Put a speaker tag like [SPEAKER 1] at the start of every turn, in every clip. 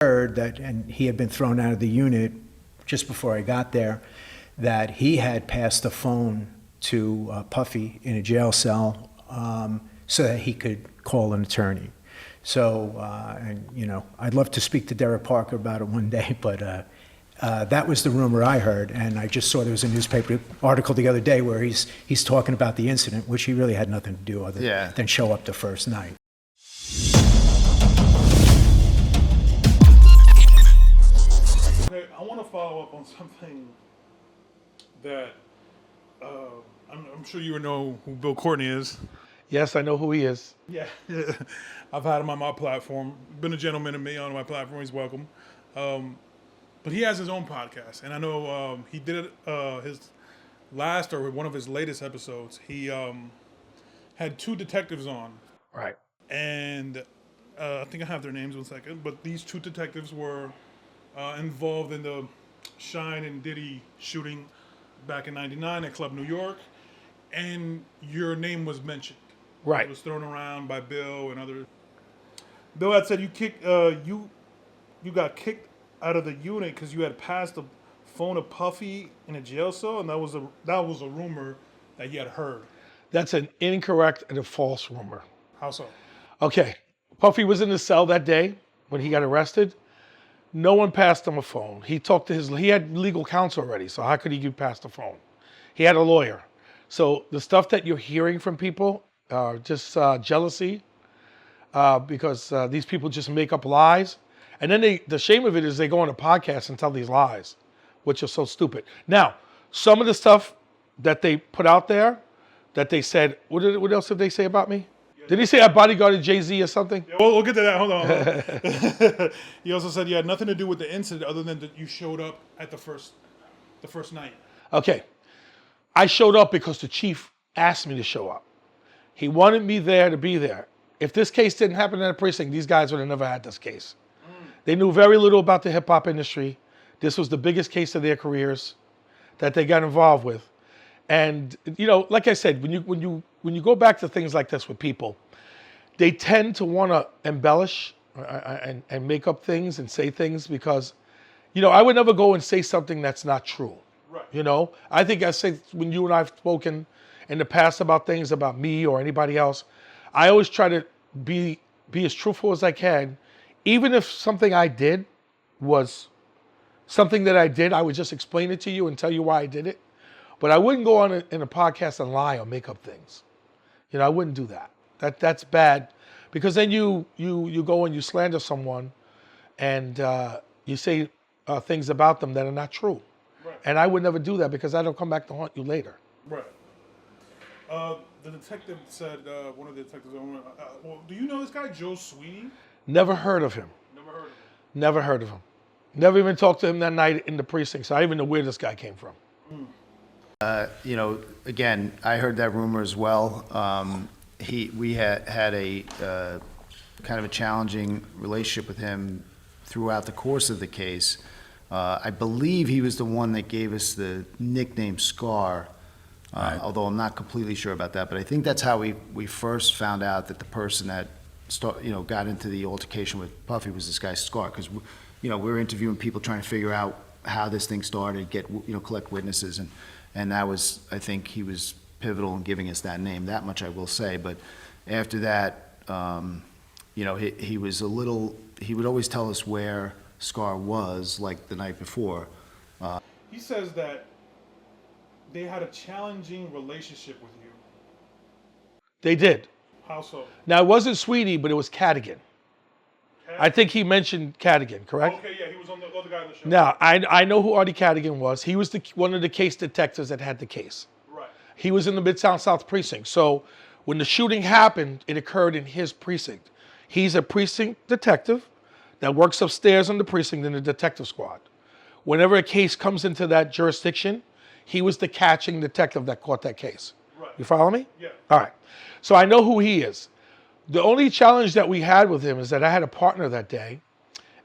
[SPEAKER 1] heard that, and he had been thrown out of the unit just before I got there, that he had passed the phone to Puffy in a jail cell so that he could call an attorney. So, and you know, I'd love to speak to DerrickParker about it one day, but that was the rumor I heard, and I just saw there was a newspaper article the other day where he's talking about the incident, which he really had nothing to do other than show up the first night.
[SPEAKER 2] Okay, I want to follow up on something that I'm sure you know who Bill Courtney is.
[SPEAKER 3] Yes, I know who he is.
[SPEAKER 2] Yeah, I've had him on my platform. Been a gentleman to me on my platform. He's welcome. But he has his own podcast, and I know he did it his last or one of his latest episodes. He had two detectives on.
[SPEAKER 3] Right.
[SPEAKER 2] And I think I have their names 1 second, but these two detectives were involved in the Shine and Diddy shooting back in '99 at Club New York, and your name was mentioned.
[SPEAKER 3] Right.
[SPEAKER 2] It was thrown around by Bill and others. Bill had said you got kicked out of the unit because you had passed the phone to Puffy in a jail cell, and that was a rumor that you had heard.
[SPEAKER 3] That's an incorrect and a false rumor.
[SPEAKER 2] How so?
[SPEAKER 3] Okay, Puffy was in the cell that day when he got arrested. No one passed him a phone. He had legal counsel already, so how could he get past the phone? He had a lawyer. So the stuff that you're hearing from people are just jealousy because these people just make up lies. And then the shame of it is they go on a podcast and tell these lies, which are so stupid. Now, some of the stuff that they put out there, that they said, what else did they say about me? Did he say I bodyguarded Jay-Z or something?
[SPEAKER 2] Yeah, we'll get to that. Hold on. He also said you had nothing to do with the incident other than that you showed up at the first night.
[SPEAKER 3] Okay. I showed up because the chief asked me to show up. He wanted me there to be there. If this case didn't happen in the precinct, these guys would have never had this case. They knew very little about the hip-hop industry. This was the biggest case of their careers that they got involved with. And, you know, like I said, when you go back to things like this with people, they tend to want to embellish and make up things and say things because, you know, I would never go and say something that's not true.
[SPEAKER 2] Right.
[SPEAKER 3] You know, I think I say when you and I have spoken in the past about things about me or anybody else, I always try to be as truthful as I can. Even if something I did was something that I did, I would just explain it to you and tell you why I did it. But I wouldn't go on in a podcast and lie or make up things. You know, I wouldn't do that. That's bad because then you go and you slander someone and you say things about them that are not true.
[SPEAKER 2] Right.
[SPEAKER 3] And I would never do that because I don't come back to haunt you later.
[SPEAKER 2] Right. The detective said, one of the detectives, well, do you know this guy, Joe Sweetie?
[SPEAKER 3] Never heard of him.
[SPEAKER 2] Never heard of him.
[SPEAKER 3] Never heard of him. Never even talked to him that night in the precinct, so I don't even know where this guy came from.
[SPEAKER 4] You know, again, I heard that rumor as well. We had a kind of a challenging relationship with him throughout the course of the case. I believe he was the one that gave us the nickname Scar, although I'm not completely sure about that. But I think that's how we first found out that the person that got into the altercation with Puffy was this guy Scar, because we were interviewing people trying to figure out how this thing started, collect witnesses, and that was, I think he was pivotal in giving us that name. That much I will say. But after that, he was he would always tell us where Scar was, like the night before.
[SPEAKER 2] He says that they had a challenging relationship with you.
[SPEAKER 3] They did.
[SPEAKER 2] How so?
[SPEAKER 3] Now, it wasn't Sweetie, but it was Cadogan. I think he mentioned Cadogan, correct?
[SPEAKER 2] Okay, yeah, he was on the other guy in the show.
[SPEAKER 3] Now, I know who Artie Cadogan was. He was one of the case detectives that had the case.
[SPEAKER 2] Right.
[SPEAKER 3] He was in the Midtown South precinct. So when the shooting happened, it occurred in his precinct. He's a precinct detective that works upstairs in the precinct in the detective squad. Whenever a case comes into that jurisdiction, he was the catching detective that caught that case.
[SPEAKER 2] Right.
[SPEAKER 3] You follow me?
[SPEAKER 2] Yeah.
[SPEAKER 3] All right. So I know who he is. The only challenge that we had with him is that I had a partner that day,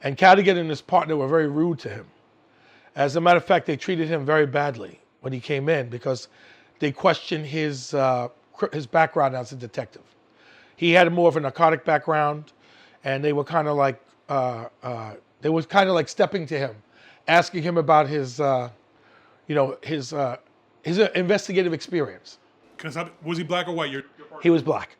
[SPEAKER 3] and Cadogan and his partner were very rude to him. As a matter of fact, they treated him very badly when he came in because they questioned his background as a detective. He had more of a narcotic background, and they were kind of like, They was kind of like stepping to him, asking him about his, his investigative experience.
[SPEAKER 2] Was he black or white? Your partner?
[SPEAKER 3] He was black.